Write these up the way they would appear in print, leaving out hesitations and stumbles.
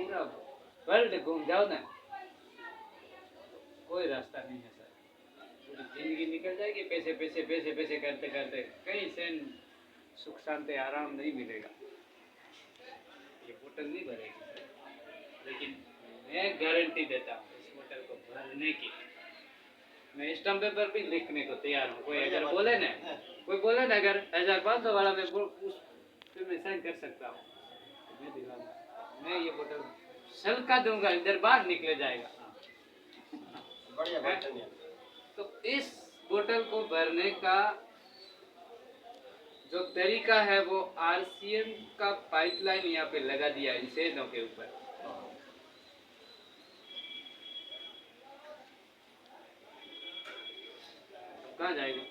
पूरा वर्ल्ड घूम जाओ ना, कोई रास्ता नहीं है सर। पूरी जिंदगी निकल जाएगी पैसे पैसे पैसे पैसे करते करते, कहीं से सुख शांति आराम नहीं मिलेगा। ये बोतल नहीं भरेगी सर, लेकिन मैं गारंटी देता हूँ इस बोतल को भरने की। मैं स्टैम्प पेपर भी लिखने को तैयार हूँ। कोई अगर बोले ना, अगर 1500 वाला मैं उस पे मैं साइन कर सकता हूँ, मैं दिलाऊंगा। मैं ये बोतल छलका दूंगा, इधर बाहर निकले जाएगा। बढ़िया बोतल है। तो इस बोतल को भरने का जो तरीका है वो आरसीएम का पाइपलाइन यहाँ पे लगा दिया इन शेडों के ऊपर। कहाँ जाएगा?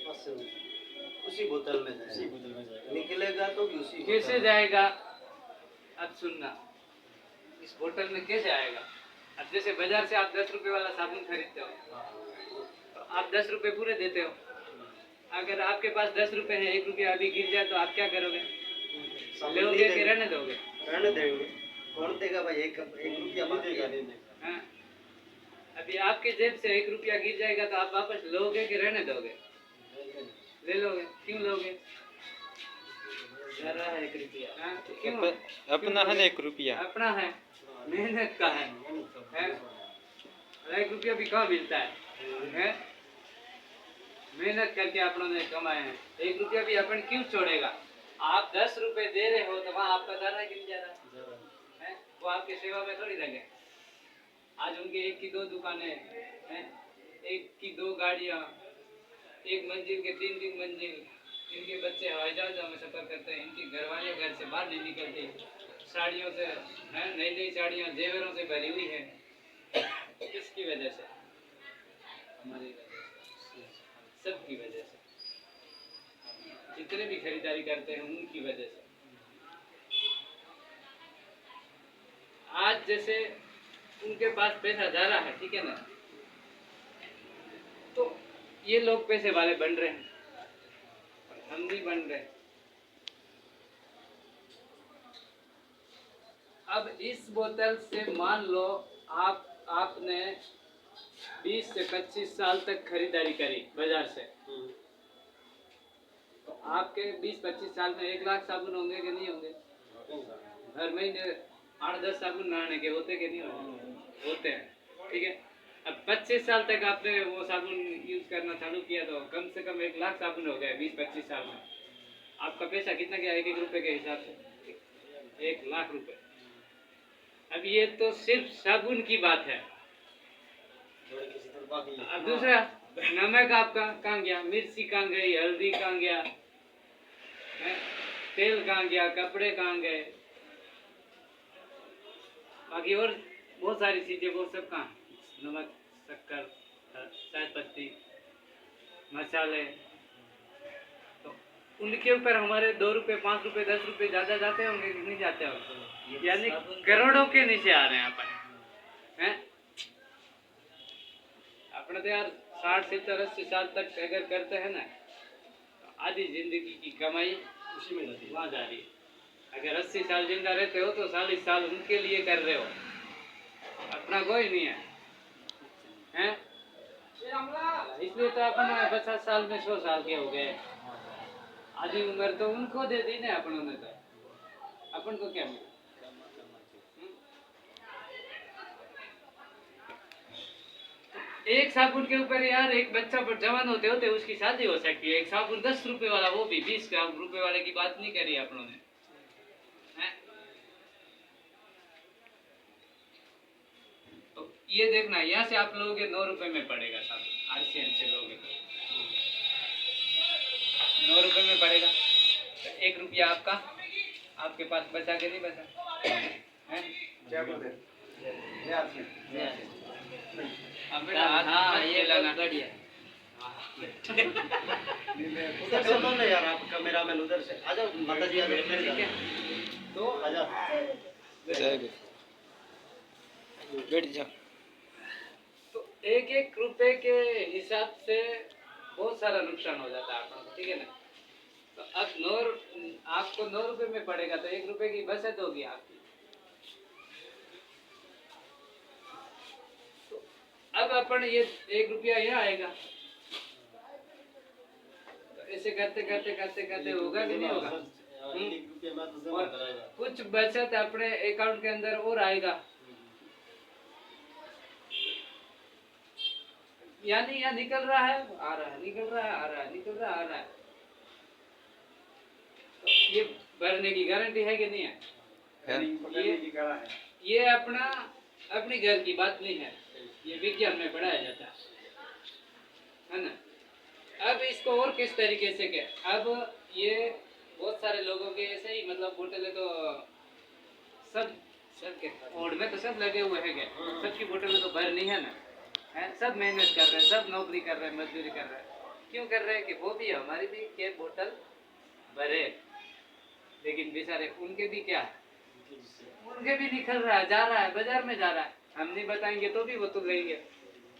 बस उसी बोतल में जाएगा। निकलेगा तो भी उसी कैसे जाएगा? अब सुनना, इस बोतल में कैसे आएगा? अब जैसे बाजार से आप 10 रुपए वाला साबुन खरीदते हो, तो आप 10 रुपए पूरे देते हो। अगर आपके पास 10 रुपए है, 1 रुपया अभी गिर जाए तो आप क्या करोगे? लोगे कि रहने दोगे? रहने देंगे। कौन देगा भाई? एक रुपया देगा। हाँ, अभी आपके जेब से 1 रुपया गिर जाएगा तो आप वापस लोगे कि रहने दोगे? ले लोगे। क्यों लोगे? जरा है 1 रुपया। हाँ, क्यों? अपना है ना 1 रुपया, अपना है, मेहनत का है? 1 रुपया भी कहाँ मिलता है? मेहनत करके अपनों ने कमाए हैं। 1 रुपया भी अपन क्यों छोड़ेगा? आप 10 रुपए दे रहे हो तो वहाँ आपका दाना गिर जा रहा है, वो आपकी सेवा में थोड़ी लगे। आज उनके 1 की 2 दुकानें हैं, 1 की 2 गाड़ियाँ, 1 मंजिल के 3 मंजिल, इनके बच्चे हवाई जहाज़ों में सफर करते हैं, इनकी घरवालियाँ घर से बाहर नहीं निकलती, साड़ियों से हैं, नई नई साड़ियाँ जेवरों से भरी हुई है। किसकी वजह से? हमारी वजह से, सबकी वजह से। जितने भी खरीदारी करते हैं उनकी वजह से। आज जैसे उनके पास पैसा जा रहा है, ठीक है ना, तो ये लोग पैसे वाले बन रहे हैं, हम नहीं बन रहे। अब इस बोतल से मान लो आपने 20 से 25 साल तक खरीदारी करी बाजार से, तो आपके 20-25 साल में 1 लाख साबुन होंगे कि नहीं होंगे? हर महीने 8-10 साबुन नहाने के होते कि नहीं होते हैं, ठीक है। अब 25 साल तक आपने वो साबुन यूज करना चालू किया तो कम से कम 1 लाख साबुन हो गए 20-25 साल में। आपका पैसा कितना गया? 1-1 रुपए के हिसाब से 1 लाख रुपए। अब ये तो सिर्फ साबुन की बात है। अब दूसरा, नमक आपका कहाँ गया? मिर्ची कहाँ गई? हल्दी कहाँ गया? तेल कहाँ गया? कपड़े कहाँ गए? बाकी और बहुत सारी चीजें, वो सब कहाँ? नमक, शक्कर, चाय पत्ती, मसाले, तो उनके ऊपर हमारे 2 रुपए, 5 रुपए, 10 रुपए ज्यादा जाते होंगे कि नहीं जाते होंगे? यानी करोड़ों के नीचे आ रहे हैं अपन, हैं? अपने तो यार 60, 70, 80 साल तक अगर करते हैं ना, तो आधी जिंदगी की कमाई उसी में जाती है। वहाँ जा रही है। अगर 80 साल जिंदा रहते हो तो 40 साल उनके लिए कर रहे हो, अपना कोई नहीं है, हैं? इसलिए तो अपन 50 साल में 100 साल के हो गए। आधी उम्र तो उनको दे दी ना अपनों ने, तो अपन को क्या मिला? एक साबुन के ऊपर यार एक बच्चा पर जवान होते होते उसकी शादी हो सकती है। एक साबुन 10 रुपए वाला, वो भी 20 रुपए वाले की बात नहीं करी अपनों ने, हैं? तो ये देखना, यहाँ से आप लोगों के 9 रुपए में पड़ेगा साबुन, आरसीएम से लोगे 9 रुपए में पड़ेगा, तो 1 रुपया आपका आपके पास बचा के नहीं बचा, हैं? क्या बोलते? हाँ, ये लगा बढ़िया। उधर से लो ना यार, आप कैमरामैन उधर से आ जाओ। माता जी आ जाओ, ठीक है, तो आ जाओ, बैठ जाओ। तो 1-1 रुपए के हिसाब से बहुत सारा नुकसान हो जाता है आपको, ठीक है ना। तो अब आपको 9 रुपए में पड़ेगा तो 1 रुपए की बचत होगी आपकी, अब अपन ये 1 रुपया यहाँ आएगा, तो ऐसे करते करते करते करते होगा कि नहीं होगा? और कुछ बचत अपने अकाउंट के अंदर और आएगा, यानी यहाँ निकल रहा है, आ रहा है, निकल रहा है, आ रहा है, निकल रहा है, आ रहा है। तो ये भरने की गारंटी है कि नहीं है? ये अपना अपने घर की बात नहीं है, ये विज्ञान में पढ़ाया जाता है ना। अब इसको और किस तरीके से क्या, अब ये बहुत सारे लोगों के ऐसे ही मतलब बोतलें तो सबके ओढ़ में तो सब लगे हुए हैं क्या, सबकी बोतलें तो भर नहीं है ना, है सब मेहनत कर रहे हैं, सब नौकरी कर रहे हैं, मजदूरी कर रहे हैं, क्यों कर रहे हैं कि वो भी हमारी भी के बोतल भरे, लेकिन बेचारे उनके भी क्या, उनके भी निकल रहा है, जा रहा है, बाजार में जा रहा है, हम नहीं बताएंगे तो भी वो तो लेंगे,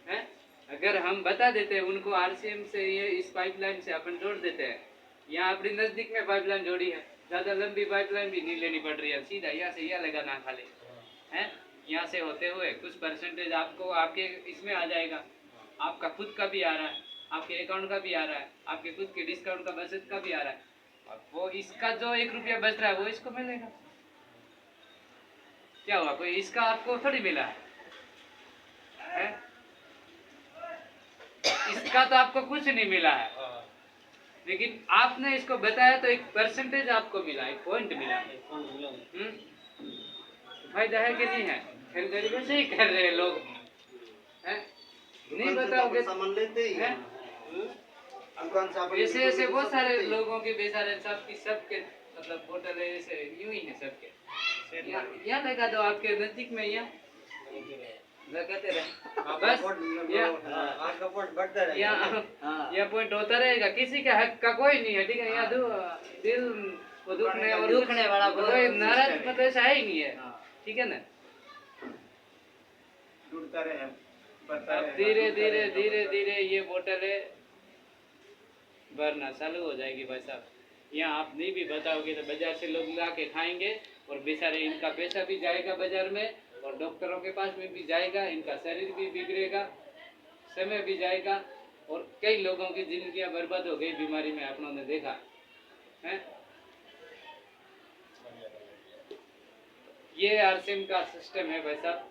हैं? अगर हम बता देते हैं उनको आरसीएम से, ये इस पाइपलाइन से अपन जोड़ देते हैं, यहाँ अपनी नजदीक में पाइपलाइन जोड़ी है, ज्यादा लंबी पाइपलाइन भी नहीं लेनी पड़ रही है, सीधा यहाँ से यहाँ लगाना खाली है, यहाँ से होते हुए कुछ परसेंटेज आपको आपके इसमें आ जाएगा, आपका खुद का भी आ रहा है, आपके अकाउंट का भी आ रहा है, आपके खुद के डिस्काउंट का बचत का भी आ रहा है, और वो इसका जो 1 रुपया बच रहा है वो इसको मिलेगा। क्या हुआ, कोई इसका आपको थोड़ी मिला है? इसका तो आपको कुछ नहीं मिला है, लेकिन आपने इसको बताया तो एक परसेंटेज आपको मिला, एक पॉइंट मिला। फायदा है कि नहीं है? खरीदारी वैसे ही कर रहे हैं लोग, हैं? नहीं बताओगे सामान लेते ही हैं? ऐसे ऐसे बहुत सारे लोगों के बेचारे सबके मतलब होटल ऐसे यूं ही है सबके, यहाँ लगा दो आपके नजदीक में, यहाँ लगाते रहे बस, यहाँ पॉइंट होता रहेगा, किसी का हक का कोई नहीं है, ठीक है? यहाँ दिल को दुखने वाला कोई नाराज मतलब ऐसा है ही नहीं है, ठीक है ना? अब धीरे धीरे धीरे धीरे ये बोतलें भरना चालू हो जाएगी भाई साहब। यहाँ आप नहीं भी बताओगे तो बाजार से लोग ला के खाएंगे, और बेचारे इनका पैसा भी जाएगा बाजार में, और डॉक्टरों के पास में भी जाएगा, इनका शरीर भी बिगड़ेगा, समय भी जाएगा, और कई लोगों की जिंदगियां बर्बाद हो गई बीमारी में, आपनों ने देखा है। ये आरसीएम का सिस्टम है भाई साहब,